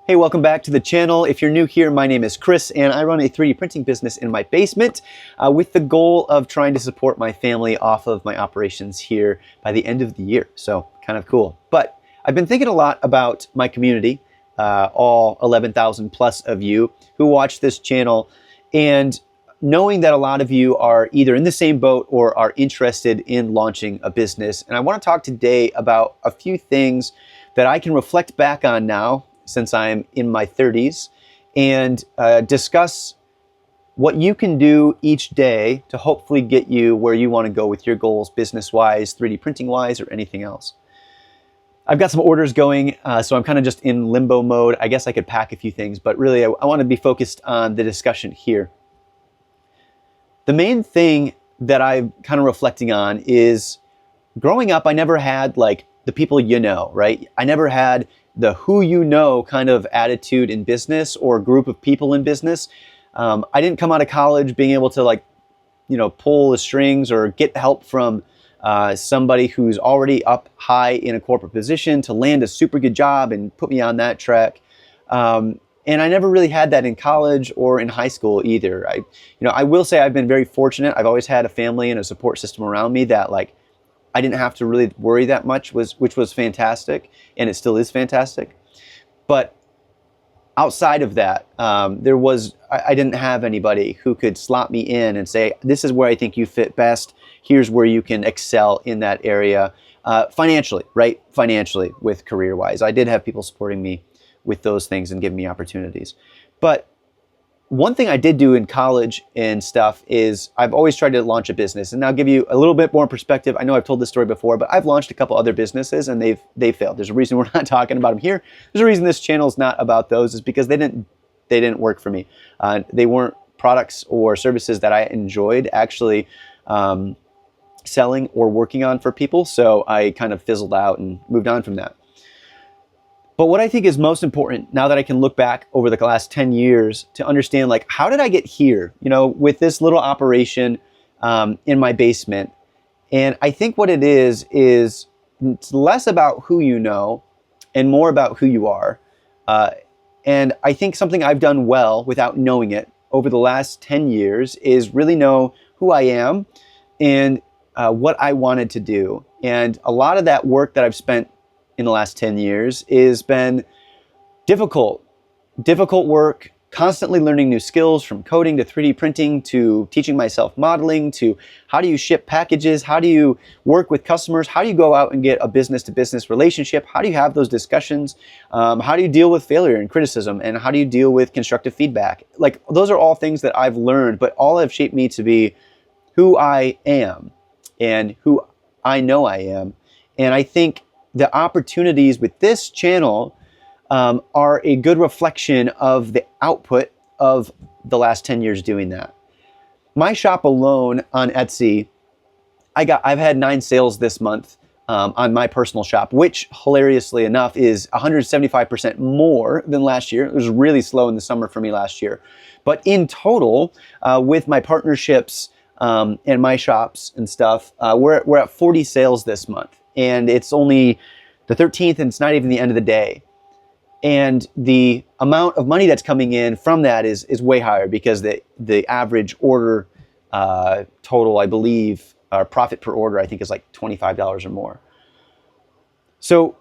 Hey, welcome back to the channel. If you're new here, my name is Chris and I run a 3D printing business in my basement with the goal of trying to support my family off of my operations here by the end of the year. So kind of cool. But I've been thinking a lot about my community, all 11,000 plus of you who watch this channel, and knowing that a lot of you are either in the same boat or are interested in launching a business. And I want to talk today about a few things that I can reflect back on now since I'm in my 30s, and discuss what you can do each day to hopefully get you where you want to go with your goals, business-wise, 3D printing-wise, or anything else. I've got some orders going, so I'm kind of just in limbo mode. I guess I could pack a few things, but really I want to be focused on the discussion here. The main thing that I'm kind of reflecting on is growing up, I never had like the people you know, right? I never had the who you know kind of attitude in business or group of people in business. I didn't come out of college being able to pull the strings or get help from somebody who's already up high in a corporate position to land a super good job and put me on that track. And I never really had that in college or in high school either. I will say I've been very fortunate. I've always had a family and a support system around me that I didn't have to really worry that much, which was fantastic, and it still is fantastic. But outside of that, I didn't have anybody who could slot me in and say, this is where I think you fit best. Here's where you can excel in that area financially, right? Financially, with career-wise. I did have people supporting me with those things and giving me opportunities. But one thing I did do in college and stuff is I've always tried to launch a business, and I'll give you a little bit more perspective. I know I've told this story before, but I've launched a couple other businesses and they've failed. There's a reason we're not talking about them here. There's a reason this channel is not about those, is because they didn't work for me. They weren't products or services that I enjoyed actually selling or working on for people. So I kind of fizzled out and moved on from that. But what I think is most important now that I can look back over the last 10 years to understand, how did I get here, with this little operation in my basement? And I think what it is it's less about who you know and more about who you are. And I think something I've done well without knowing it over the last 10 years is really know who I am and what I wanted to do. And a lot of that work that I've spent in the last 10 years has been difficult work, constantly learning new skills, from coding to 3D printing to teaching myself modeling to how do you ship packages, how do you work with customers, how do you go out and get a business-to-business relationship, how do you have those discussions, how do you deal with failure and criticism, and how do you deal with constructive feedback. Those are all things that I've learned, but all have shaped me to be who I am and who I know I am. And I think the opportunities with this channel are a good reflection of the output of the last 10 years doing that. My shop alone on Etsy, I've had 9 sales this month on my personal shop, which hilariously enough is 175% more than last year. It was really slow in the summer for me last year. But in total, with my partnerships and my shops and stuff, we're at 40 sales this month. And it's only the 13th and it's not even the end of the day. And the amount of money that's coming in from that is way higher because the average order total, I believe, or profit per order, I think is like $25 or more. So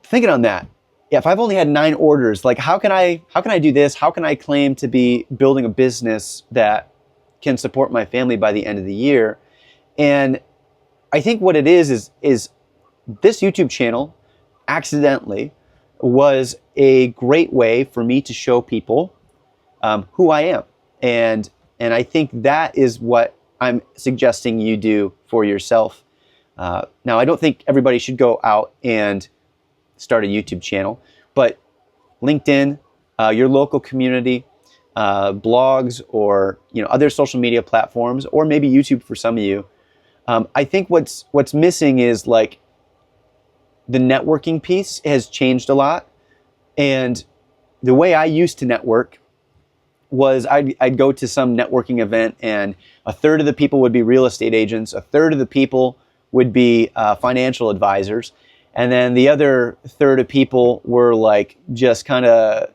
thinking on that, if I've only had 9 orders, how can I do this? How can I claim to be building a business that can support my family by the end of the year? And I think what it is this YouTube channel accidentally was a great way for me to show people who I am. And I think that is what I'm suggesting you do for yourself. Now, I don't think everybody should go out and start a YouTube channel, but LinkedIn, your local community, blogs, or other social media platforms, or maybe YouTube for some of you. I think what's missing is the networking piece has changed a lot. And the way I used to network was I'd go to some networking event and a third of the people would be real estate agents, a third of the people would be financial advisors. And then the other third of people were like just kind of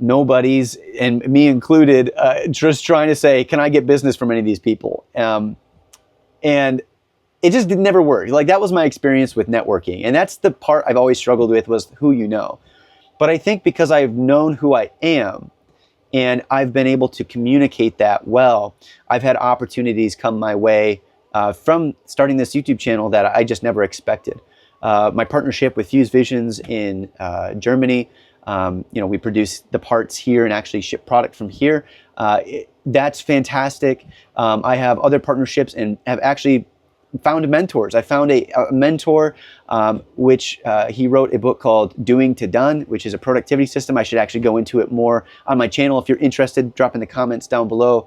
nobodies, and me included, just trying to say, can I get business from any of these people? And it just never work. Like, that was my experience with networking. And that's the part I've always struggled with, was who you know. But I think because I've known who I am and I've been able to communicate that well, I've had opportunities come my way from starting this YouTube channel that I just never expected. My partnership with Fuse Visions in Germany, we produce the parts here and actually ship product from here. That's fantastic. I have other partnerships and have actually found mentors. I found a mentor, which he wrote a book called Doing to Done, which is a productivity system. I should actually go into it more on my channel. If you're interested, drop in the comments down below.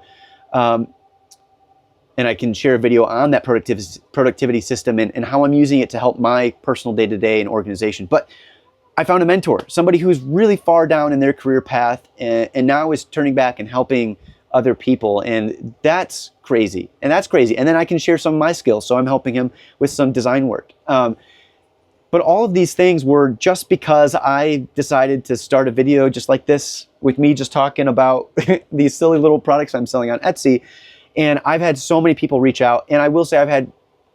And I can share a video on that productivity system and how I'm using it to help my personal day-to-day and organization. But I found a mentor, somebody who's really far down in their career path and now is turning back and helping other people, and that's crazy. And then I can share some of my skills, so I'm helping him with some design work. But all of these things were just because I decided to start a video just like this with me just talking about these silly little products I'm selling on Etsy. And I've had so many people reach out, and I will say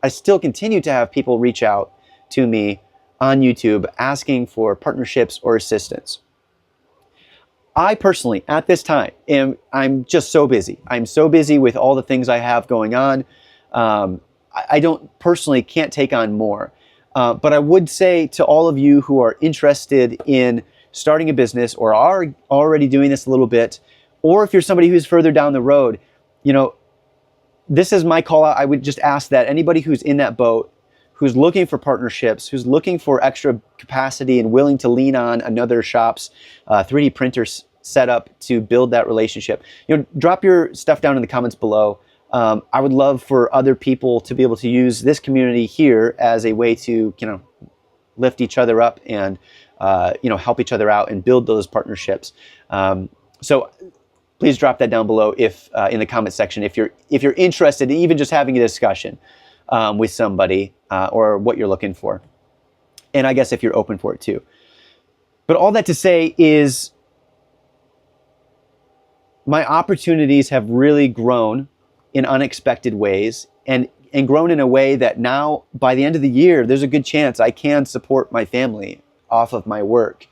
I still continue to have people reach out to me on YouTube asking for partnerships or assistance. I personally, at this time, I'm just so busy. I'm so busy with all the things I have going on. I can't take on more. But I would say to all of you who are interested in starting a business or are already doing this a little bit, or if you're somebody who's further down the road, this is my call out. I would just ask that anybody who's in that boat, who's looking for partnerships, who's looking for extra capacity and willing to lean on another shop's 3D printer setup to build that relationship, drop your stuff down in the comments below. I would love for other people to be able to use this community here as a way to, lift each other up and, help each other out and build those partnerships. So please drop that down below if in the comment section if you're interested in even just having a discussion with somebody or what you're looking for. And I guess if you're open for it too. But all that to say is my opportunities have really grown in unexpected ways and grown in a way that now by the end of the year, there's a good chance I can support my family off of my work.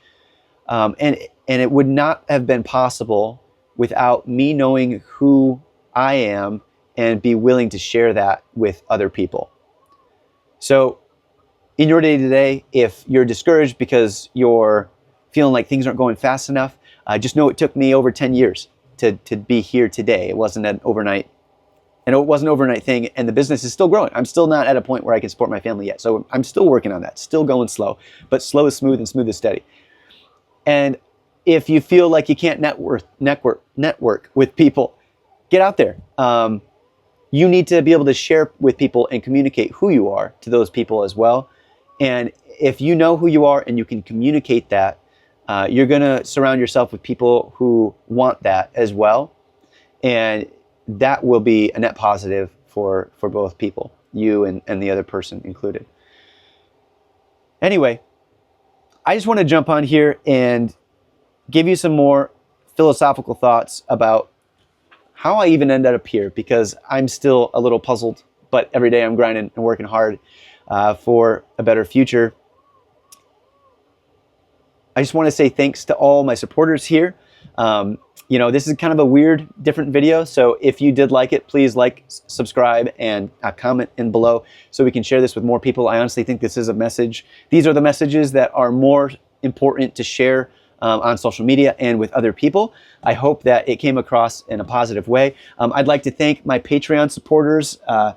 And it would not have been possible without me knowing who I am and be willing to share that with other people. So in your day-to-day, if you're discouraged because you're feeling like things aren't going fast enough, just know it took me over 10 years to be here today. It wasn't an overnight, and it wasn't an overnight thing, and the business is still growing. I'm still not at a point where I can support my family yet. So I'm still working on that, still going slow, but slow is smooth and smooth is steady. And if you feel like you can't network with people, get out there. You need to be able to share with people and communicate who you are to those people as well. And if you know who you are and you can communicate that, you're going to surround yourself with people who want that as well. And that will be a net positive for both people, you and the other person included. Anyway, I just want to jump on here and give you some more philosophical thoughts about how I even ended up here, because I'm still a little puzzled, but every day I'm grinding and working hard for a better future. I just want to say thanks to all my supporters here. This is kind of a weird, different video. So if you did like it, please like, subscribe, and comment in below so we can share this with more people. I honestly think this is a message. These are the messages that are more important to share on social media and with other people. I hope that it came across in a positive way. I'd like to thank my Patreon supporters. A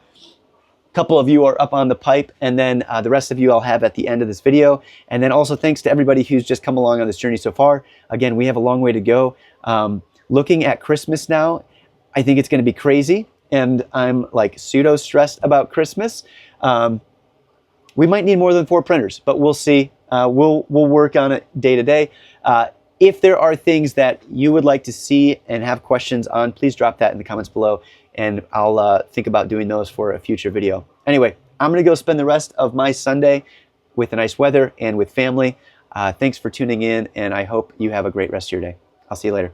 couple of you are up on the pipe, and then the rest of you I'll have at the end of this video. And then also thanks to everybody who's just come along on this journey so far. Again, we have a long way to go. Looking at Christmas now, I think it's going to be crazy, and I'm like pseudo stressed about Christmas. We might need more than 4 printers, but we'll see. We'll work on it day to day. If there are things that you would like to see and have questions on, please drop that in the comments below, and I'll think about doing those for a future video. Anyway, I'm going to go spend the rest of my Sunday with the nice weather and with family. Thanks for tuning in, and I hope you have a great rest of your day. I'll see you later.